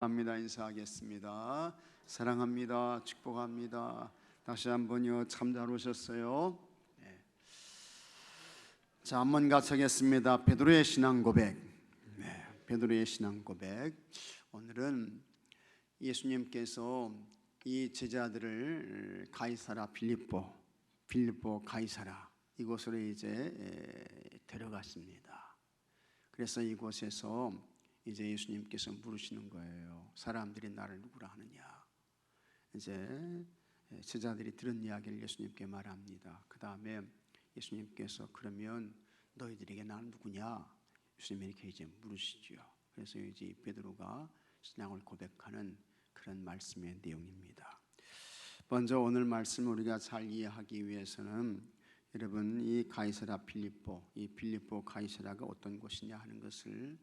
합니다. 인사하겠습니다. 사랑합니다. 축복합니다. 다시 한번요. 참 잘 오셨어요. 네. 자, 한번 같이 하겠습니다. 베드로의 신앙 고백. 네, 베드로의 신앙 고백. 오늘은 예수님께서 이 제자들을 가이사라 빌립보 가이사라 이곳으로 이제 데려갔습니다. 그래서 이곳에서 이제 예수님께서 물으시는 거예요. 사람들이 나를 누구라 하느냐. 이제 제자들이 들은 이야기를 예수님께 말합니다. 그 다음에 예수님께서 그러면 너희들에게 나는 누구냐? 예수님이 이렇게 이제 물으시죠. 그래서 이제 베드로가 신앙을 고백하는 그런 말씀의 내용입니다. 먼저 오늘 말씀을 우리가 잘 이해하기 위해서는 여러분 이 가이사라 빌립보, 이 빌립보 가이사라가 어떤 곳이냐 하는 것을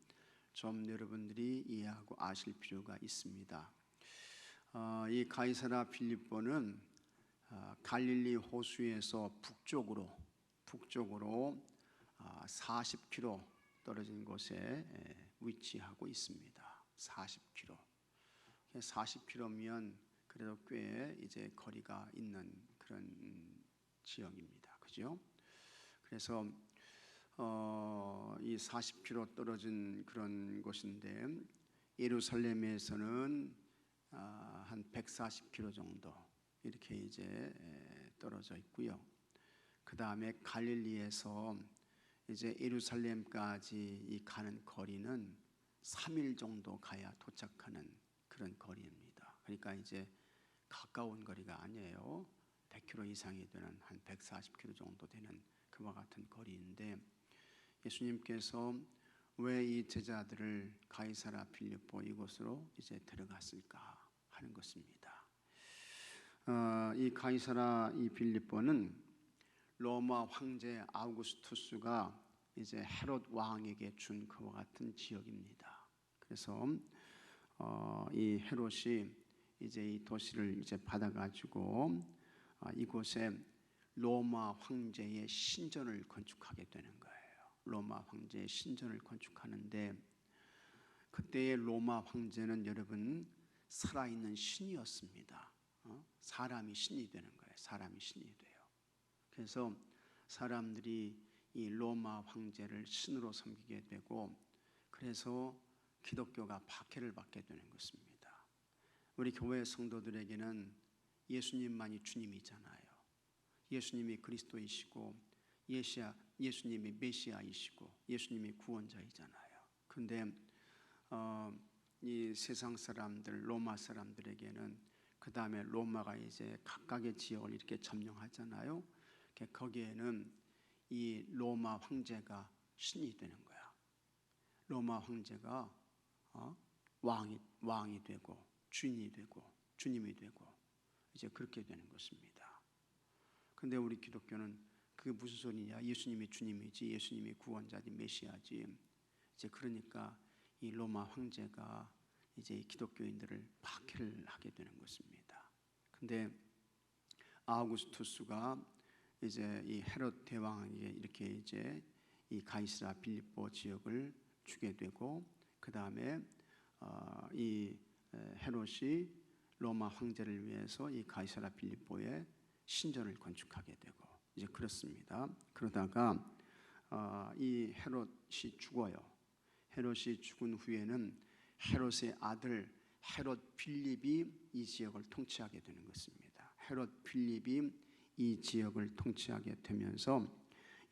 좀 여러분들이 이해하고 아실 필요가 있습니다. 이 가이사라 빌립보는 갈릴리 호수에서 북쪽으로 40km 떨어진 곳에 위치하고 있습니다. 40km면 그래도 꽤 이제 거리가 있는 그런 지역입니다. 그죠? 그래서 이 40km 떨어진 그런 곳인데 예루살렘에서는 한 140km 정도 이렇게 이제 떨어져 있고요. 그 다음에 갈릴리에서 이제 예루살렘까지 이 가는 거리는 3일 정도 가야 도착하는 그런 거리입니다. 그러니까 이제 가까운 거리가 아니에요. 100km 이상이 되는 한 140km 정도 되는 그와 같은 거리인데 예수님께서 왜 이 제자들을 가이사라 빌립보 이곳으로 이제 데려갔을까 하는 것입니다. 이 가이사라 이 빌립보는 로마 황제 아우구스투스가 이제 헤롯 왕에게 준 그와 같은 지역입니다. 그래서 이 헤롯이 이제 이 도시를 이제 받아가지고 이곳에 로마 황제의 신전을 건축하게 되는 거예요. 로마 황제의 신전을 건축하는데 그때의 로마 황제는 여러분 살아있는 신이었습니다. 사람이 신이 되는 거예요. 사람이 신이 돼요. 그래서 사람들이 이 로마 황제를 신으로 섬기게 되고 그래서 기독교가 박해를 받게 되는 것입니다. 우리 교회 성도들에게는 예수님만이 주님이잖아요. 예수님이 그리스도이시고 예수님이 메시아이시고 예수님이 구원자이잖아요. 그런데 이 세상 사람들 로마 사람들에게는 그 다음에 로마가 이제 각각의 지역을 이렇게 점령하잖아요. 거기에는 이 로마 황제가 신이 되는 거야. 로마 황제가 왕이 되고 주인이 되고 주님이 되고 이제 그렇게 되는 것입니다. 근데 우리 기독교는 그게 무슨 소리냐? 예수님이 주님이지, 예수님이 구원자지, 메시아지. 이제 그러니까 이 로마 황제가 이제 기독교인들을 박해를 하게 되는 것입니다. 근데 아우구스투스가 이제 이 헤롯 대왕에게 이렇게 이제 이 가이사라 빌립보 지역을 주게 되고 그 다음에 이 헤롯이 로마 황제를 위해서 이 가이사라 빌립보에 신전을 건축하게 되고 이제 그렇습니다. 그러다가 이 헤롯이 죽어요. 헤롯이 죽은 후에는 헤롯의 아들 헤롯 필립이 이 지역을 통치하게 되는 것입니다. 헤롯 필립이 이 지역을 통치하게 되면서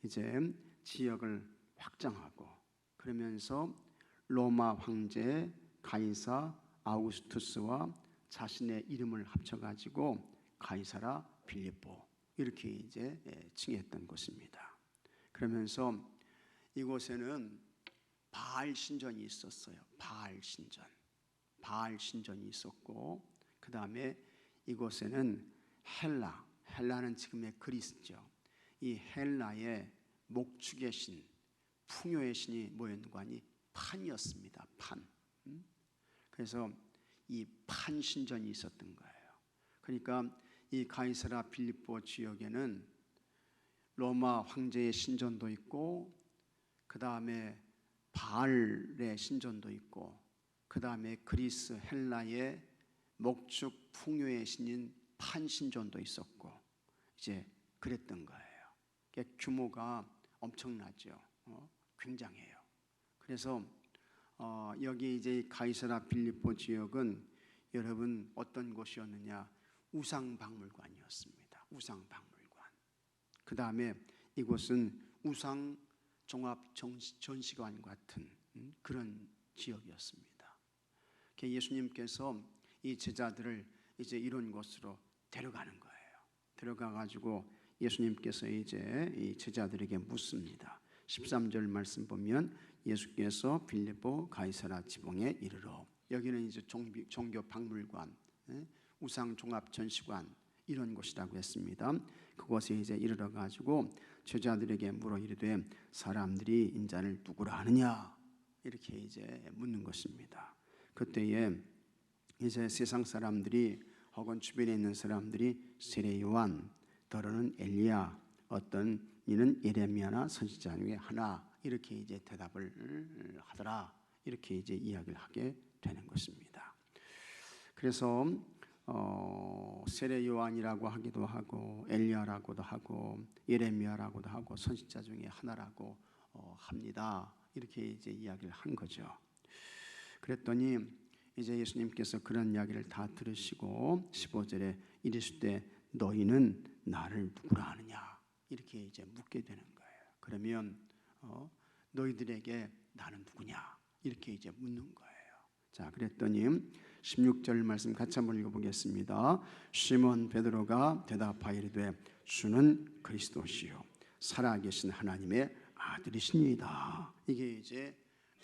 이제 지역을 확장하고 그러면서 로마 황제 가이사 아우구스투스와 자신의 이름을 합쳐가지고 가이사라 빌립보 이렇게 이제 칭했던 곳입니다. 그러면서 이곳에는 바알 신전이 있었어요. 바알 신전이 있었고 그 다음에 이곳에는 헬라는 지금의 그리스죠. 이 헬라의 목축의 신, 풍요의 신이 뭐였는 거 아니? 판이었습니다. 판. 그래서 이 판 신전이 있었던 거예요. 그러니까 이 가이사라 빌립보 지역에는 로마 황제의 신전도 있고 그 다음에 바알의 신전도 있고 그 다음에 그리스 헬라의 목축 풍요의 신인 판신전도 있었고 이제 그랬던 거예요. 규모가 엄청나죠. 굉장해요. 그래서 여기 이제 가이사라 빌립보 지역은 여러분 어떤 곳이었느냐? 우상박물관이었습니다. 우상박물관. 그 다음에 이곳은 우상 종합 전시관 같은 그런 지역이었습니다. 예수님께서 이 제자들을 이제 이런 곳으로 데려가는 거예요. 데려가가지고 예수님께서 이제 이 제자들에게 묻습니다. 13절 말씀 보면 예수께서 빌립보 가이사라 지방에 이르러, 여기는 이제 종교 박물관, 우상 종합 전시관 이런 곳이라고 했습니다. 그곳에 이제 이르러 가지고 제자들에게 물어 이르되 사람들이 인자를 누구라 하느냐 이렇게 이제 묻는 것입니다. 그때에 이제 세상 사람들이 혹은 주변에 있는 사람들이 세례 요한, 더러는 엘리야, 어떤 이는 예레미야나 선지자 중에 하나 이렇게 이제 대답을 하더라 이렇게 이제 이야기를 하게 되는 것입니다. 그래서 세례 요한이라고 하기도 하고 엘리야라고도 하고 예레미야라고도 하고 선지자 중에 하나라고 합니다. 이렇게 이제 이야기를 한 거죠. 그랬더니 이제 예수님께서 그런 이야기를 다 들으시고 15절에 이르실 때 너희는 나를 누구라 하느냐 이렇게 이제 묻게 되는 거예요. 그러면 너희들에게 나는 누구냐 이렇게 이제 묻는 거예요. 자, 그랬더니 16절 말씀 같이 한번 읽어보겠습니다. 시몬 베드로가 대답하이르되 주는 그리스도시요 살아계신 하나님의 아들이시니이다. 이게 이제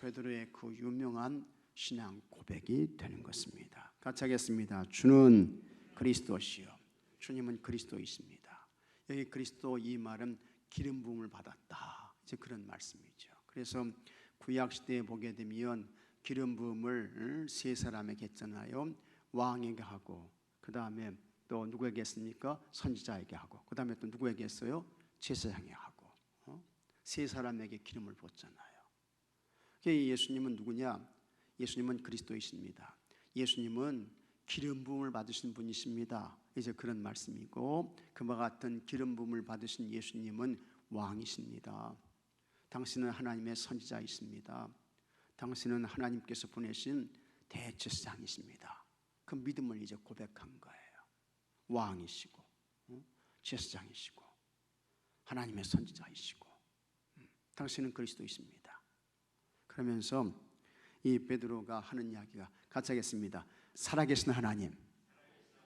베드로의 그 유명한 신앙 고백이 되는 것입니다. 같이 하겠습니다. 주는 그리스도시요. 주님은 그리스도이십니다. 여기 그리스도 이 말은 기름 부음을 받았다. 이제 그런 말씀이죠. 그래서 구약 시대에 보게 되면 기름 부음을 세 사람에게 했잖아요. 왕에게 하고 그 다음에 또 누구에게 했습니까? 선지자에게 하고 그 다음에 또 누구에게 했어요? 제사장에게 하고 세 사람에게 기름을 붓잖아요. 예수님은 누구냐? 예수님은 그리스도이십니다. 예수님은 기름 부음을 받으신 분이십니다. 이제 그런 말씀이고 그와 같은 기름 부음을 받으신 예수님은 왕이십니다. 당신은 하나님의 선지자이십니다. 당신은 하나님께서 보내신 대제사장이십니다. 그 믿음을 이제 고백한 거예요. 왕이시고 제사장이시고 하나님의 선지자이시고 당신은 그리스도이십니다. 그러면서 이 베드로가 하는 이야기가 같이 하겠습니다. 살아계신 하나님.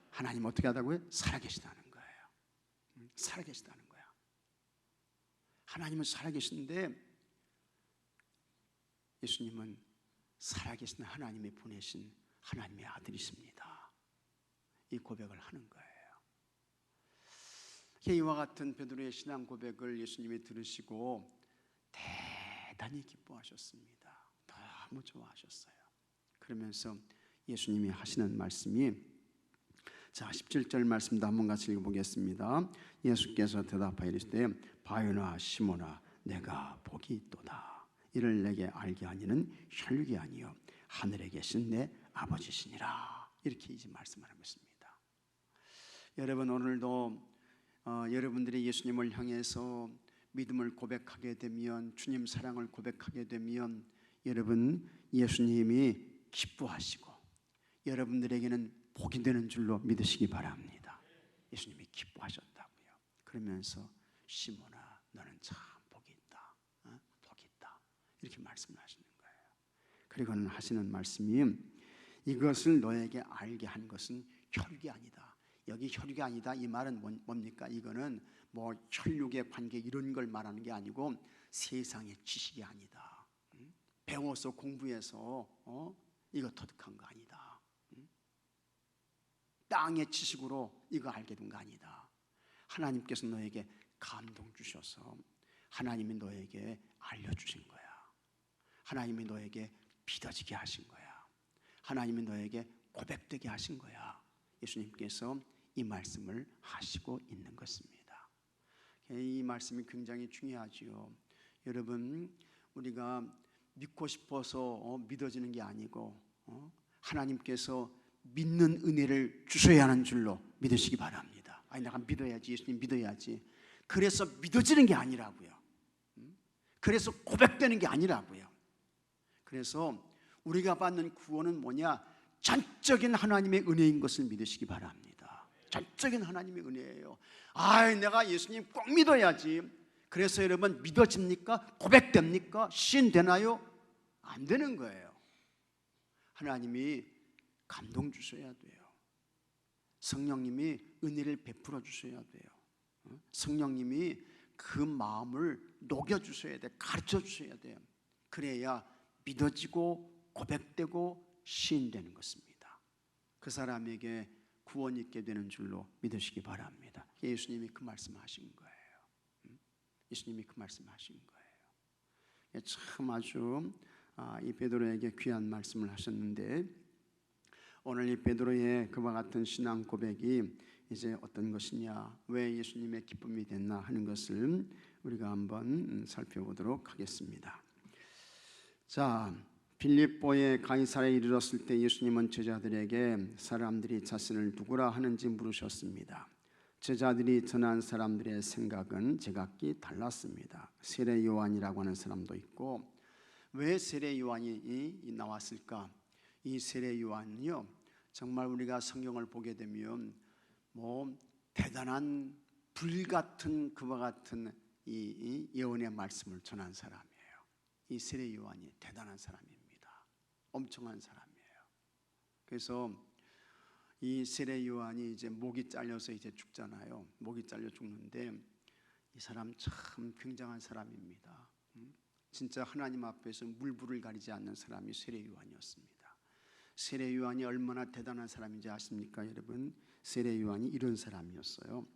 하나님 어떻게 하다고요? 살아계시다는 거예요. 살아계시다는 거야. 하나님은 살아계신데 예수님은 살아계신 하나님이 보내신 하나님의 아들이십니다. 이 고백을 하는 거예요. 이와 같은 베드로의 신앙 고백을 예수님이 들으시고 대단히 기뻐하셨습니다. 너무 좋아하셨어요. 그러면서 예수님이 하시는 말씀이 자 17절 말씀도 한번 같이 읽어보겠습니다. 예수께서 대답하여 이르시되 바요나 시몬아 내가 복이 있도다. 이를 내게 알게 하니는 혈육이 아니요 하늘에 계신 내 아버지시니라. 이렇게 이제 말씀하는 것입니다. 여러분 오늘도 여러분들이 예수님을 향해서 믿음을 고백하게 되면 주님 사랑을 고백하게 되면 여러분 예수님이 기뻐하시고 여러분들에게는 복이 되는 줄로 믿으시기 바랍니다. 예수님이 기뻐하셨다고요. 그러면서 시몬아 너는 참 복이 있다. 복이 있다. 이렇게 말씀을 하시는 거예요. 그리고는 하시는 말씀이 이것을 너에게 알게 한 것은 혈육이 아니다. 여기 혈육이 아니다 이 말은 뭡니까? 이거는 뭐 혈육의 관계 이런 걸 말하는 게 아니고 세상의 지식이 아니다. 배워서 공부해서 이거 터득한 거 아니다. 땅의 지식으로 이거 알게 된 거 아니다. 하나님께서 너에게 감동 주셔서 하나님이 너에게 알려주신 거야. 하나님이 너에게 믿어지게 하신 거야. 하나님이 너에게 고백되게 하신 거야. 예수님께서 이 말씀을 하시고 있는 것입니다. 이 말씀이 굉장히 중요하지요. 여러분 우리가 믿고 싶어서 믿어지는 게 아니고 하나님께서 믿는 은혜를 주셔야 하는 줄로 믿으시기 바랍니다. 아니 내가 믿어야지, 예수님 믿어야지. 그래서 믿어지는 게 아니라고요. 그래서 고백되는 게 아니라고요. 그래서 우리가 받는 구원은 뭐냐? 전적인 하나님의 은혜인 것을 믿으시기 바랍니다. 전적인 하나님의 은혜예요. 내가 예수님 꼭 믿어야지. 그래서 여러분 믿어집니까? 고백됩니까? 시인되나요? 안 되는 거예요. 하나님이 감동 주셔야 돼요. 성령님이 은혜를 베풀어 주셔야 돼요. 성령님이 그 마음을 녹여 주셔야 돼요. 가르쳐 주셔야 돼요. 그래야 믿어지고 고백되고 시인되는 것입니다. 그 사람에게 구원이 있게 되는 줄로 믿으시기 바랍니다. 예수님이 그 말씀하신 거예요. 예수님이 그 말씀하신 거예요. 참 아주 이 베드로에게 귀한 말씀을 하셨는데, 오늘 이 베드로의 그와 같은 신앙 고백이 이제 어떤 것이냐, 왜 예수님의 기쁨이 됐나 하는 것을 우리가 한번 살펴보도록 하겠습니다. 자, 빌립보의 가이사랴에 이르렀을 때 예수님은 제자들에게 사람들이 자신을 누구라 하는지 물으셨습니다. 제자들이 전한 사람들의 생각은 제각기 달랐습니다. 세례 요한이라고 하는 사람도 있고, 왜 세례 요한이 나왔을까? 이 세례 요한은요, 정말 우리가 성경을 보게 되면 대단한 불같은 그와 같은 이 예언의 말씀을 전한 사람이에요. 이 세례 요한이 대단한 사람입니다. 엄청난 사람이에요. 그래서 이 세례 요한이 이제 목이 잘려서 이제 죽잖아요. 목이 잘려 죽는데 이 사람 참 굉장한 사람입니다. 진짜 하나님 앞에서 물불을 가리지 않는 사람이 세례 요한이었습니다. 세례 요한이 얼마나 대단한 사람인지 아십니까, 여러분? 세례 요한이 이런 사람이었어요.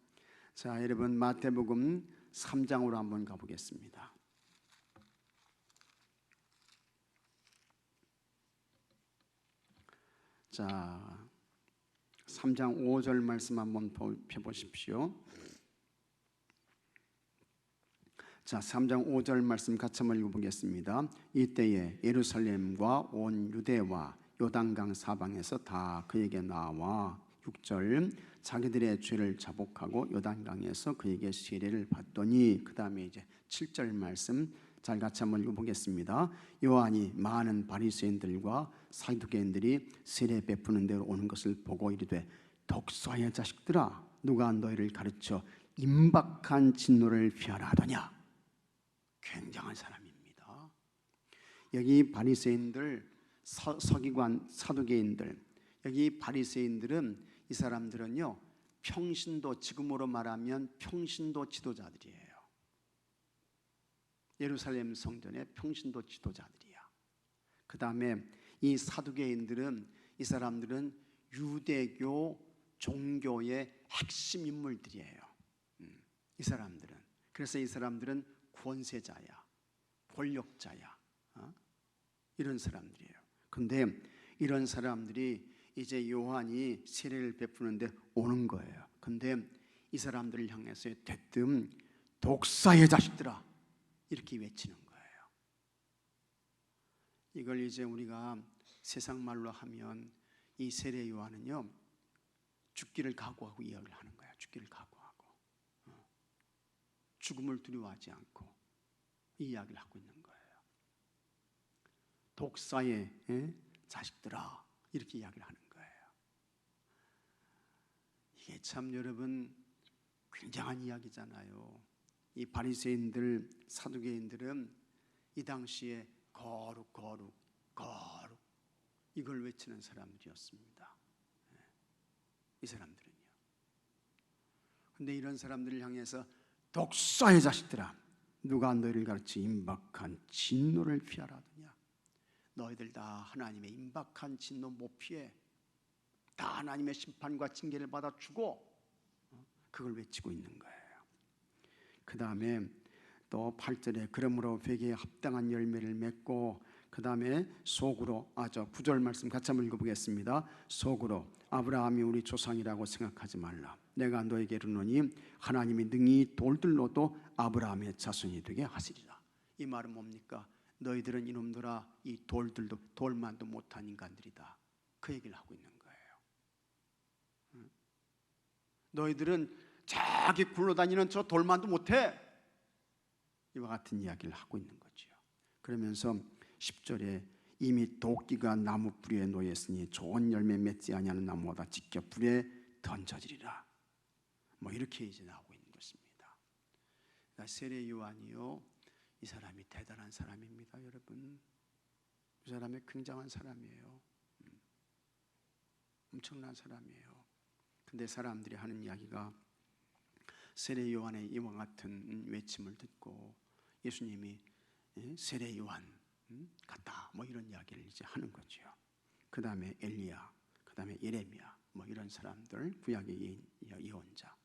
자, 여러분 마태복음 3장으로 한번 가보겠습니다. 자, 3장 5절 말씀 한번 펴보십시오. 자, 3장 5절 말씀 같이 한번 읽어보겠습니다. 이때에 예루살렘과 온 유대와 요단강 사방에서 다 그에게 나와 6절 자기들의 죄를 자복하고 요단강에서 그에게 세례를 받더니, 그 다음에 이제 7절 말씀 잘 같이 한번 읽어보겠습니다. 요한이 많은 바리새인들과 사두개인들이 세례 베푸는 데로 오는 것을 보고 이르되, 독사의 자식들아, 누가 너희를 가르쳐 임박한 진노를 피하라 하더냐. 굉장한 사람입니다. 여기 바리새인들, 서기관, 사두개인들, 여기 바리새인들은, 이 사람들은요 평신도, 지금으로 말하면 평신도 지도자들이에요. 예루살렘 성전의 평신도 지도자들이야. 그 다음에 이 사두개인들은, 이 사람들은 유대교 종교의 핵심 인물들이에요. 이 사람들은. 그래서 이 사람들은 권세자야, 권력자야, 이런 사람들이에요. 근데 이런 사람들이 이제 요한이 세례를 베푸는데 오는 거예요. 근데 이 사람들을 향해서 대뜸 독사의 자식들아 이렇게 외치는 거예요. 이걸 이제 우리가 세상 말로 하면 이 세례 요한은요 죽기를 각오하고 이야기를 하는 거예요. 죽기를 각오하고 죽음을 두려워하지 않고 이 이야기를 하고 있는 거예요. 독사의 자식들아 이렇게 이야기를 하는 거예요. 이게 참 여러분 굉장한 이야기잖아요. 이 바리새인들, 사두개인들은 이 당시에 거룩 이걸 외치는 사람들이었습니다. 이 사람들은요. 근데 이런 사람들을 향해서 독사의 자식들아, 누가 너희를 가르치 임박한 진노를 피하라 하더냐. 너희들 다 하나님의 임박한 진노 못 피해. 다 하나님의 심판과 징계를 받아 주고 그걸 외치고 있는 거예요. 그 다음에 또 8절에 그러므로 회개에 합당한 열매를 맺고, 그 다음에 속으로 9절 말씀 같이 한번 읽어보겠습니다. 속으로 아브라함이 우리 조상이라고 생각하지 말라. 내가 너에게 이르노니 하나님이 능히 돌들로도 아브라함의 자손이 되게 하시리라. 이 말은 뭡니까? 너희들은 이놈들아 이 돌들도 돌만도 못한 인간들이다. 그 얘기를 하고 있는 거예요. 너희들은 저기 굴러다니는 저 돌만도 못해. 이와 같은 이야기를 하고 있는 거죠. 그러면서 10절에 이미 도끼가 나무 뿌리에 놓였으니 좋은 열매 맺지 아니하는 나무보다 직접 불에 던져지리라. 뭐 이렇게 이제 나오고 있는 것입니다. 그러니까 세례 요한이요, 이 사람이 대단한 사람입니다, 여러분. 이 사람이 굉장한 사람이에요. 엄청난 사람이에요. 근데 사람들이 하는 이야기가 세례 요한의 이와 같은 외침을 듣고 예수님이 세례 요한 같다, 뭐 이런 이야기를 이제 하는 거죠. 그 다음에 엘리야, 그 다음에 예레미야, 뭐 이런 사람들, 구약의 예언자,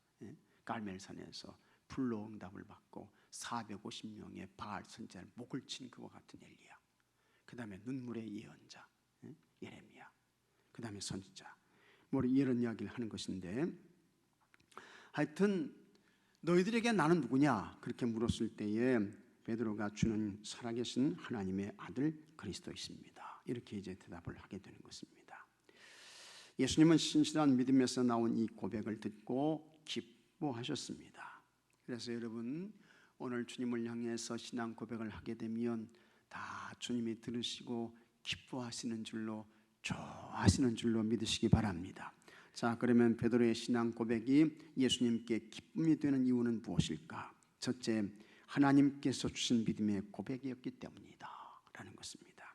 갈멜산에서 불로 응답을 받고 450명의 바알 선지자를 목을 친 그와 같은 엘리야, 그 다음에 눈물의 예언자 예레미야, 그 다음에 선지자, 뭐 이런 이야기를 하는 것인데, 하여튼 너희들에게 나는 누구냐 그렇게 물었을 때에 베드로가 주는 살아계신 하나님의 아들 그리스도이십니다. 이렇게 이제 대답을 하게 되는 것입니다. 예수님은 신실한 믿음에서 나온 이 고백을 듣고 기뻐하셨습니다. 그래서 여러분, 오늘 주님을 향해서 신앙 고백을 하게 되면 다 주님이 들으시고 기뻐하시는 줄로, 좋아하시는 줄로 믿으시기 바랍니다. 자, 그러면 베드로의 신앙 고백이 예수님께 기쁨이 되는 이유는 무엇일까? 첫째, 하나님께서 주신 믿음의 고백이었기 때문이다 라는 것입니다.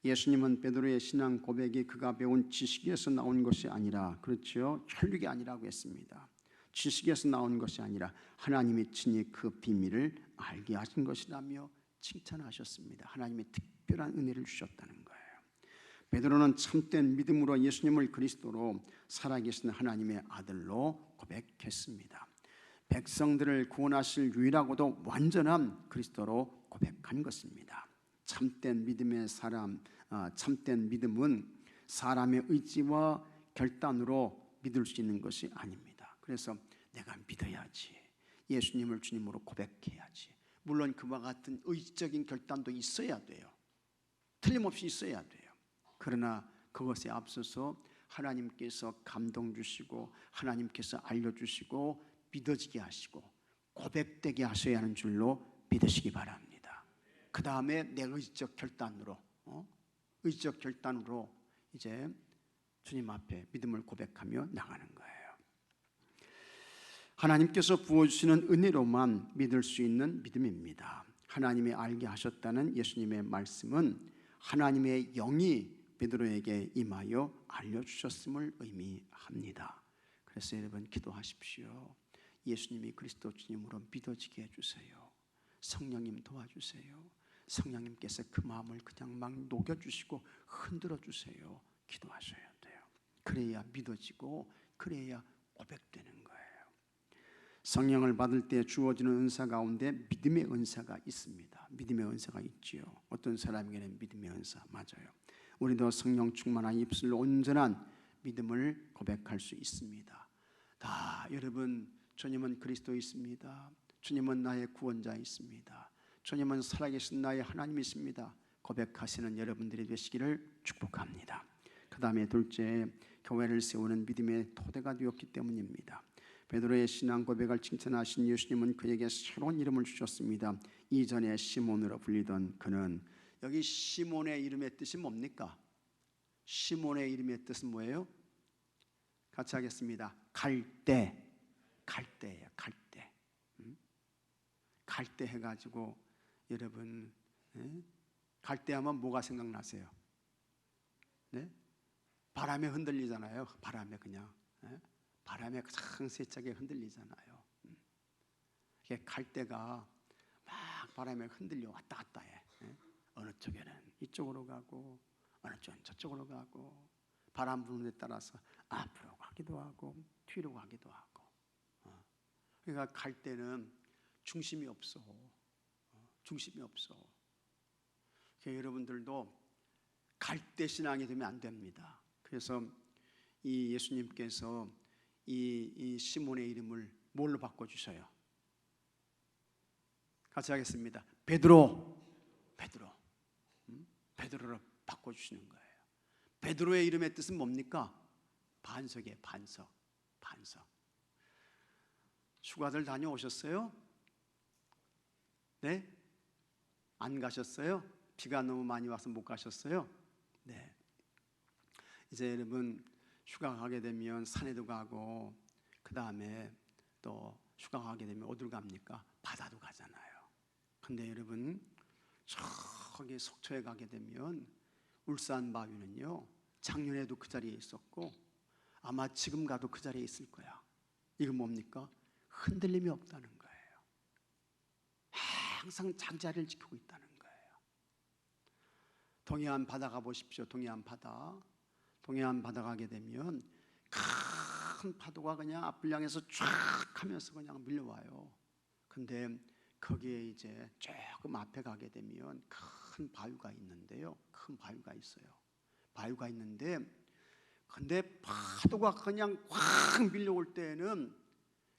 예수님은 베드로의 신앙 고백이 그가 배운 지식에서 나온 것이 아니라, 그렇죠, 혈육이 아니라고 했습니다. 지식에서 나온 것이 아니라 하나님이 친히 그 비밀을 알게 하신 것이라며 칭찬하셨습니다. 하나님의 특별한 은혜를 주셨다는 거예요. 베드로는 참된 믿음으로 예수님을 그리스도로 살아계신 하나님의 아들로 고백했습니다. 백성들을 구원하실 유일하고도 완전한 그리스도로 고백한 것입니다. 참된 믿음의 참된 믿음은 사람의 의지와 결단으로 믿을 수 있는 것이 아닙니다. 그래서 내가 믿어야지, 예수님을 주님으로 고백해야지. 물론 그와 같은 의지적인 결단도 있어야 돼요. 틀림없이 있어야 돼요. 그러나 그것에 앞서서 하나님께서 감동 주시고 하나님께서 알려주시고 믿어지게 하시고 고백되게 하셔야 하는 줄로 믿으시기 바랍니다. 그 다음에 내 의지적 결단으로 이제 주님 앞에 믿음을 고백하며 나가는 거예요. 하나님께서 부어주시는 은혜로만 믿을 수 있는 믿음입니다. 하나님이 알게 하셨다는 예수님의 말씀은 하나님의 영이 베드로에게 임하여 알려주셨음을 의미합니다. 그래서 여러분, 기도하십시오. 예수님이 그리스도 주님으로 믿어지게 해주세요. 성령님 도와주세요. 성령님께서 그 마음을 그냥 막 녹여주시고 흔들어 주세요. 기도하셔야 돼요. 그래야 믿어지고 그래야 고백되는 거예요. 성령을 받을 때 주어지는 은사 가운데 믿음의 은사가 있습니다. 믿음의 은사가 있지요. 어떤 사람에게는 믿음의 은사, 맞아요. 우리도 성령 충만한 입술로 온전한 믿음을 고백할 수 있습니다. 다 여러분, 주님은 그리스도이십니다. 주님은 나의 구원자이십니다. 주님은 살아계신 나의 하나님이십니다. 고백하시는 여러분들이 되시기를 축복합니다. 그 다음에 둘째, 교회를 세우는 믿음의 토대가 되었기 때문입니다. 베드로의 신앙 고백을 칭찬하신 예수님은 그에게 새로운 이름을 주셨습니다. 이전에 시몬으로 불리던 그는, 여기 시몬의 이름의 뜻이 뭡니까? 시몬의 이름의 뜻은 뭐예요? 같이 하겠습니다. 갈대. 갈대예요. 갈대. 갈대 해가지고 여러분, 갈대하면 뭐가 생각나세요? 네? 바람에 흔들리잖아요. 바람에 그냥 바람에 가장 세차게 흔들리잖아요. 갈대가 막 바람에 흔들려 왔다 갔다 해. 어느 쪽에는 이쪽으로 가고 어느 쪽은 저쪽으로 가고, 바람 부는 데 따라서 앞으로 가기도 하고 뒤로 가기도 하고. 그러니까 갈대는 중심이 없어. 중심이 없어. 그러니까 여러분들도 갈대 신앙이 되면 안 됩니다. 그래서 이 예수님께서 이 시몬의 이름을 뭘로 바꿔주셔요? 같이 하겠습니다. 베드로. 베드로. 베드로를 바꿔주시는 거예요. 베드로의 이름의 뜻은 뭡니까? 반석이에요. 반석. 휴가들 다녀오셨어요? 네? 안 가셨어요? 비가 너무 많이 와서 못 가셨어요? 네. 이제 여러분 휴가 가게 되면 산에도 가고, 그 다음에 또 휴가 가게 되면 어디로 갑니까? 바다도 가잖아요. 근데 여러분 저기 속초에 가게 되면 울산 바위는요, 작년에도 그 자리에 있었고 아마 지금 가도 그 자리에 있을 거야. 이거 뭡니까? 흔들림이 없다는 거예요. 항상 자기 자리를 지키고 있다는 거예요. 동해안 바다 가보십시오. 동해안 바다 가게 되면 큰 파도가 그냥 앞을 향해서 쫙 하면서 그냥 밀려와요. 근데 거기에 이제 조금 앞에 가게 되면 큰 바위가 있는데요. 큰 바위가 있어요. 바위가 있는데, 근데 파도가 그냥 확 밀려올 때는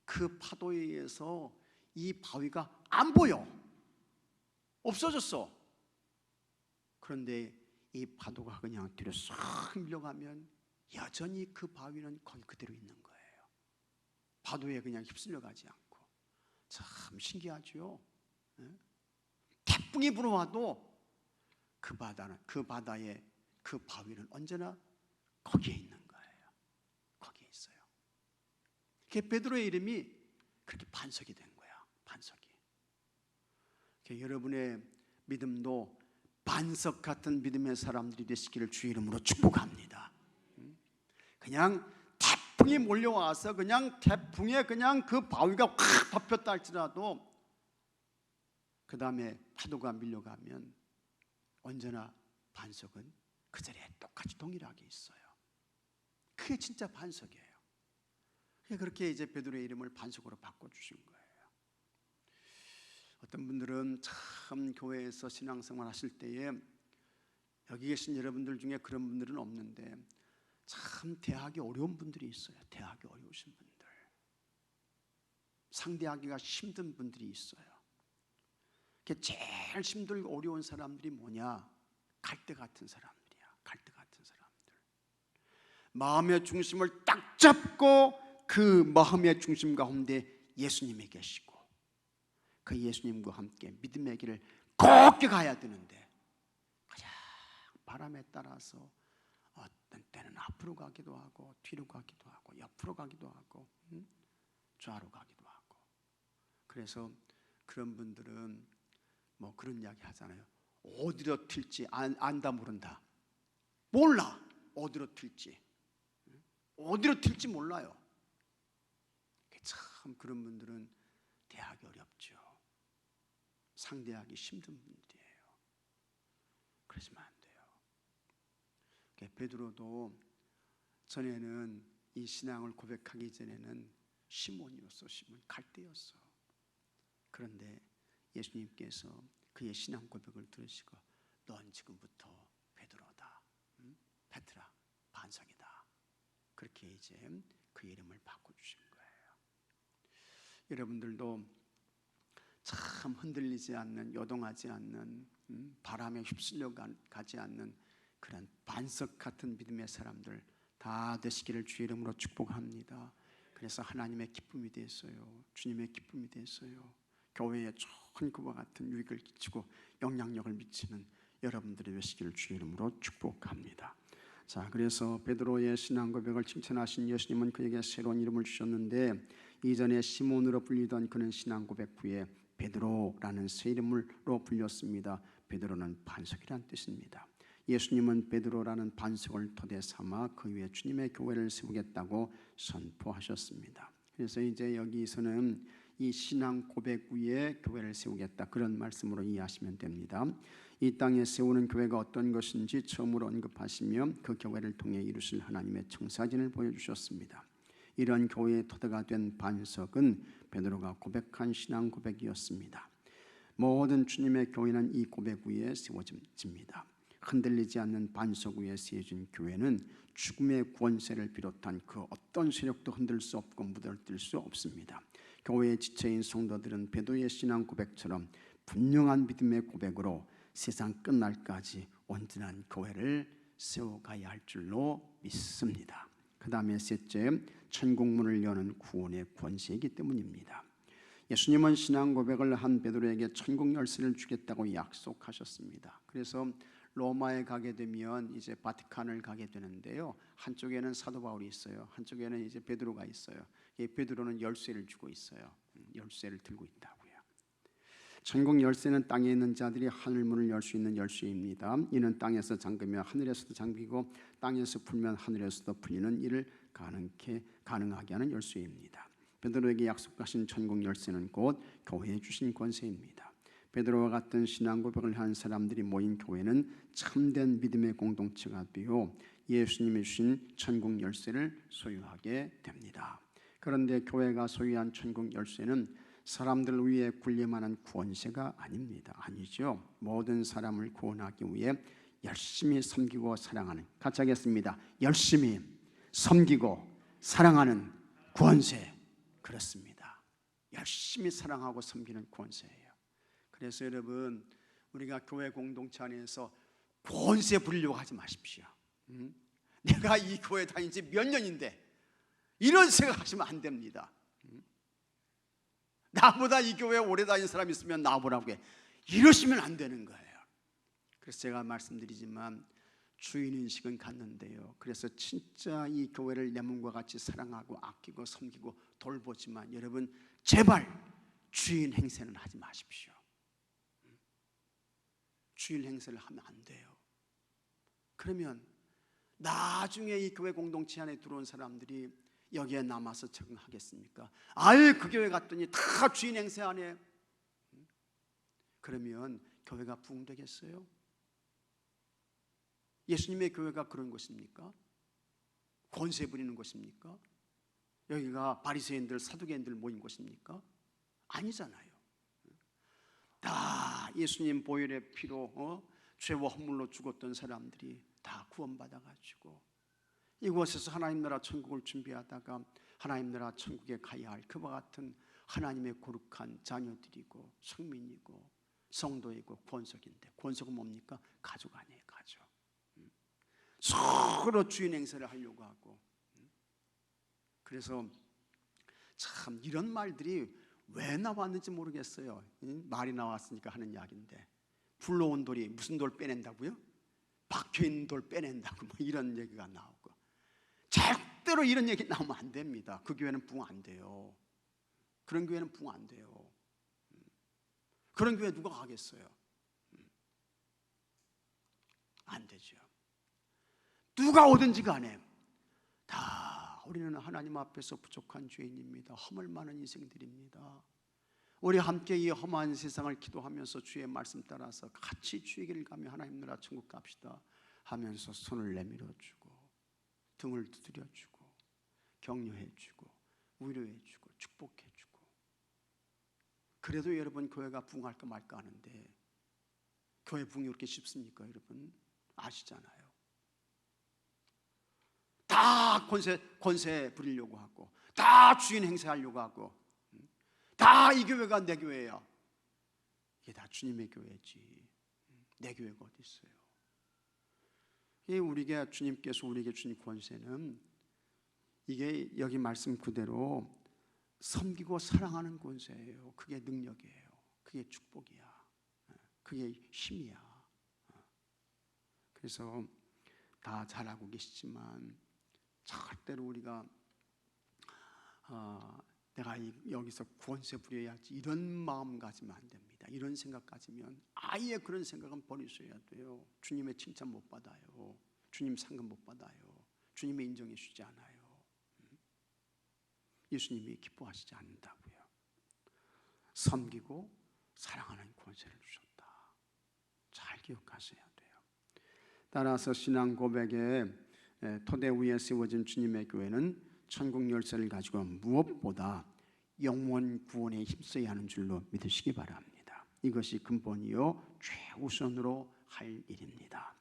그 파도에 의해서 이 바위가 안 보여. 없어졌어. 그런데 이 파도가 그냥 뒤로 싹 밀려가면 여전히 그 바위는 거기 그대로 있는 거예요. 파도에 그냥 휩쓸려 가지 않고. 참 신기하죠. 태풍이 불어와도 그 바다의 그 바위는 언제나 거기에 있는 거예요. 거기에 있어요. 베드로의 이름이 그렇게 반석이 된 거야. 반석이. 여러분의 믿음도 반석 같은 믿음의 사람들이 되시기를 주의 이름으로 축복합니다. 그냥 태풍이 몰려와서 그냥 태풍에 그냥 그 바위가 확 덮였다 할지라도 그 다음에 파도가 밀려가면 언제나 반석은 그 자리에 똑같이 동일하게 있어요. 그게 진짜 반석이에요. 그렇게 이제 베드로의 이름을 반석으로 바꿔주신 거예요. 어떤 분들은 참 교회에서 신앙생활 하실 때에, 여기 계신 여러분들 중에 그런 분들은 없는데 참 대하기 어려운 분들이 있어요. 대하기 어려우신 분들, 상대하기가 힘든 분들이 있어요. 제일 힘들고 어려운 사람들이 뭐냐? 갈대 같은 사람들이야. 갈대 같은 사람들. 마음의 중심을 딱 잡고 그 마음의 중심 가운데 예수님이 계시고 그 예수님과 함께 믿음의 길을 곱게 가야 되는데 그냥 바람에 따라서 어떤 때는 앞으로 가기도 하고 뒤로 가기도 하고 옆으로 가기도 하고 좌로 가기도 하고. 그래서 그런 분들은 뭐 그런 이야기 하잖아요. 어디로 튈지 안다 모른다. 몰라. 어디로 튈지 몰라요. 참 그런 분들은 대하기 어렵죠. 상대하기 힘든 분들이에요. 그러시면 안 돼요. 베드로도 전에는 이 신앙을 고백하기 전에는 시몬이었어. 시몬, 갈대였어. 그런데 예수님께서 그의 신앙 고백을 들으시고 넌 지금부터 베드로다. 페트라, 반석이다. 그렇게 이제 그 이름을 바꿔주신 거예요. 여러분들도 참 흔들리지 않는, 요동하지 않는, 바람에 휩쓸려 가지 않는 그런 반석 같은 믿음의 사람들 다 되시기를 주의 이름으로 축복합니다. 그래서 하나님의 기쁨이 됐어요. 주님의 기쁨이 됐어요. 교회에 좋은 그와 같은 유익을 끼치고 영향력을 미치는 여러분들이 되시기를 주의 이름으로 축복합니다. 자, 그래서 베드로의 신앙 고백을 칭찬하신 예수님은 그에게 새로운 이름을 주셨는데, 이전에 시몬으로 불리던 그는 신앙 고백 후에 베드로라는 새 이름으로 불렸습니다. 베드로는 반석이란 뜻입니다. 예수님은 베드로라는 반석을 토대 삼아 그 위에 주님의 교회를 세우겠다고 선포하셨습니다. 그래서 이제 여기서는 이 신앙 고백 위에 교회를 세우겠다, 그런 말씀으로 이해하시면 됩니다. 이 땅에 세우는 교회가 어떤 것인지 처음으로 언급하시며 그 교회를 통해 이루실 하나님의 청사진을 보여주셨습니다. 이런 교회의 토대가 된 반석은 베드로가 고백한 신앙 고백이었습니다. 모든 주님의 교회는 이 고백 위에 세워집니다. 흔들리지 않는 반석 위에 세워진 교회는 죽음의 권세를 비롯한 그 어떤 세력도 흔들 수 없고 무너뜨릴 수 없습니다. 교회의 지체인 성도들은 베드로의 신앙 고백처럼 분명한 믿음의 고백으로 세상 끝날까지 온전한 교회를 세워가야 할 줄로 믿습니다. 그 다음에 셋째, 천국문을 여는 구원의 권세이기 때문입니다. 예수님은 신앙 고백을 한 베드로에게 천국 열쇠를 주겠다고 약속하셨습니다. 그래서 로마에 가게 되면 이제 바티칸을 가게 되는데요, 한쪽에는 사도 바울이 있어요. 한쪽에는 이제 베드로가 있어요. 이 베드로는 열쇠를 주고 있어요. 열쇠를 들고 있다고요. 천국 열쇠는 땅에 있는 자들이 하늘 문을 열 수 있는 열쇠입니다. 이는 땅에서 잠그면 하늘에서도 잠기고 땅에서 풀면 하늘에서도 풀리는 일을 가능하게 하는 열쇠입니다. 베드로에게 약속하신 천국 열쇠는 곧 교회에 주신 권세입니다. 베드로와 같은 신앙 고백을 한 사람들이 모인 교회는 참된 믿음의 공동체가 되어 예수님이 주신 천국 열쇠를 소유하게 됩니다. 그런데 교회가 소유한 천국 열쇠는 사람들 위에 군림하는 권세가 아닙니다. 아니죠. 모든 사람을 구원하기 위해 열심히 섬기고 사랑하는, 같이 하겠습니다. 열심히 섬기고 사랑하는 권세, 그렇습니다. 열심히 사랑하고 섬기는 권세예요. 그래서 여러분, 우리가 교회 공동체 안에서 권세 부리려고 하지 마십시오. 내가 이 교회 다닌 지 몇 년인데 이런 생각하시면 안 됩니다. 나보다 이 교회에 오래 다닌 사람이 있으면 나보라고 해, 이러시면 안 되는 거예요. 그래서 제가 말씀드리지만 주인인식은 갖는데요, 그래서 진짜 이 교회를 내 몸과 같이 사랑하고 아끼고 섬기고 돌보지만 여러분, 제발 주인 행세는 하지 마십시오. 주일 행세를 하면 안 돼요. 그러면 나중에 이 교회 공동체 안에 들어온 사람들이 여기에 남아서 적응하겠습니까? 아예 그 교회 갔더니 다 주인 행세 안 해. 그러면 교회가 부흥되겠어요? 예수님의 교회가 그런 것입니까? 권세 부리는 것입니까? 여기가 바리새인들, 사두개인들 모인 것입니까? 아니잖아요. 다 예수님 보혈의 피로 죄와 허물로 죽었던 사람들이 다 구원받아가지고 이곳에서 하나님 나라 천국을 준비하다가 하나님 나라 천국에 가야 할 그와 같은 하나님의 거룩한 자녀들이고 성민이고 성도이고 권속인데, 권속은 뭡니까? 가족 아니에요. 가족. 서로 주인 행세를 하려고 하고. 그래서 참 이런 말들이 왜 나왔는지 모르겠어요. 말이 나왔으니까 하는 이야기인데, 불러온 돌이 무슨 돌 빼낸다고요? 박혀있는 돌 빼낸다고 뭐 이런 얘기가 나오고, 절대로 이런 얘기 나오면 안 됩니다. 그 교회는 부흥 안 돼요. 그런 교회는 부흥 안 돼요. 그런 교회 누가 가겠어요? 안 되죠. 누가 오든지 간에 다 우리는 하나님 앞에서 부족한 죄인입니다. 허물 많은 인생들입니다. 우리 함께 이 험한 세상을 기도하면서 주의 말씀 따라서 같이 주의 길을 가며 하나님 나라 천국 갑시다 하면서 손을 내밀어주고 등을 두드려주고 격려해주고 위로해주고 축복해주고. 그래도 여러분, 교회가 부흥할까 말까 하는데 교회 부흥이 그렇게 쉽습니까? 여러분 아시잖아요. 다 권세 부리려고 하고, 다 주인 행세하려고 하고, 다 이 교회가 내 교회야. 이게 다 주님의 교회지 내 교회가 어디 있어요? 이 우리가 주님께서 우리에게 주신 권세는 이게 여기 말씀 그대로 섬기고 사랑하는 권세예요. 그게 능력이에요. 그게 축복이야. 그게 힘이야. 그래서 다 잘하고 계시지만 절대로 우리가 내가 여기서 권세 부려야지 이런 마음 가지면 안 됩니다. 이런 생각 가지면 아예 그런 생각은 버리셔야 돼요. 주님의 칭찬 못 받아요. 주님 상금 못 받아요. 주님의 인정해 주지 않아요. 예수님이 기뻐하시지 않는다고요. 섬기고 사랑하는 권세를 주셨다. 잘 기억하셔야 돼요. 따라서 신앙 고백의 토대 위에 세워진 주님의 교회는 천국 열쇠를 가지고 무엇보다 영원 구원에 힘써야 하는 줄로 믿으시기 바랍니다. 이것이 근본이요 최우선으로 할 일입니다.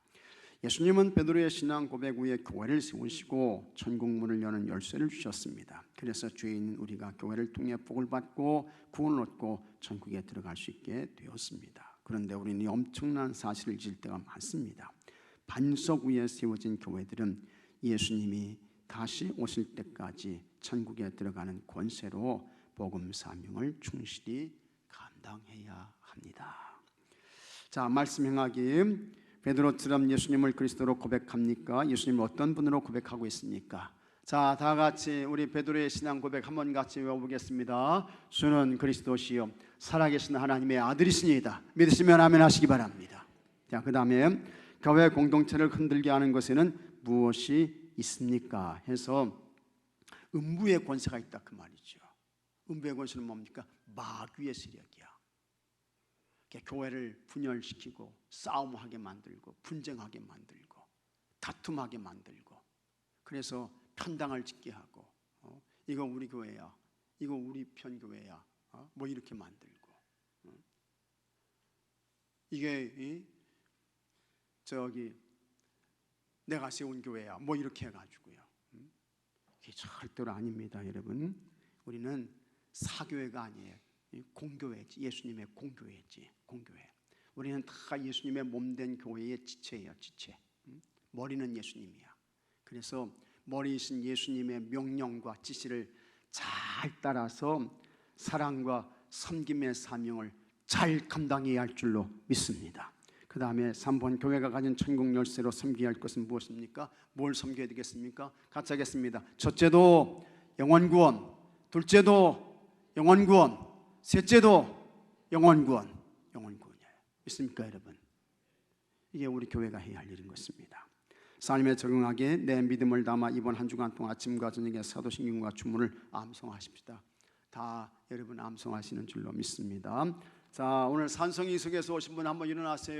예수님은 베드로의 신앙 고백 위에 교회를 세우시고 천국 문을 여는 열쇠를 주셨습니다. 그래서 죄인 우리가 교회를 통해 복을 받고 구원을 얻고 천국에 들어갈 수 있게 되었습니다. 그런데 우리는 엄청난 사실을 잊을 때가 많습니다. 반석 위에 세워진 교회들은 예수님이 다시 오실 때까지 천국에 들어가는 권세로 복음 사명을 충실히 감당해야 합니다. 자, 말씀 행하기. 베드로처럼 예수님을 그리스도로 고백합니까? 예수님을 어떤 분으로 고백하고 있습니까? 자, 다 같이 우리 베드로의 신앙 고백 한번 같이 외워보겠습니다. 주는 그리스도시요 살아계신 하나님의 아들이시니이다. 믿으시면 아멘 하시기 바랍니다. 자, 그 다음에 교회 공동체를 흔들게 하는 것에는 무엇이 있습니까? 해서 음부의 권세가 있다 그 말이죠. 음부의 권세는 뭡니까? 마귀의 세력이야. 교회를 분열시키고 싸움하게 만들고 분쟁하게 만들고 다툼하게 만들고, 그래서 편당을 짓게 하고 이거 우리 교회야, 이거 우리 편 교회야, 뭐 이렇게 만들고, 이게 저기 내가 세운 교회야, 뭐 이렇게 해가지고요. 이게 절대로 아닙니다, 여러분. 우리는 사교회가 아니에요. 공교회지. 예수님의 공교회지. 공교회. 우리는 다 예수님의 몸된 교회의 지체예요. 지체. 머리는 예수님이야. 그래서 머리이신 예수님의 명령과 지시를 잘 따라서 사랑과 섬김의 사명을 잘 감당해야 할 줄로 믿습니다. 그 다음에 3번, 교회가 가진 천국 열쇠로 섬겨야 할 것은 무엇입니까? 뭘 섬겨야 되겠습니까? 같이 하겠습니다. 첫째도 영혼구원, 둘째도 영혼구원, 셋째도 영혼구원. 영혼구원이에요. 믿습니까, 여러분? 이게 우리 교회가 해야 할 일인 것입니다. 삶에 적응하게 내 믿음을 담아 이번 한 주간 동안 아침과 저녁에 사도신경과 주문을 암송하십시다. 다 여러분 암송하시는 줄로 믿습니다. 자, 오늘 산성이 속에서 오신 분 한번 일어나세요.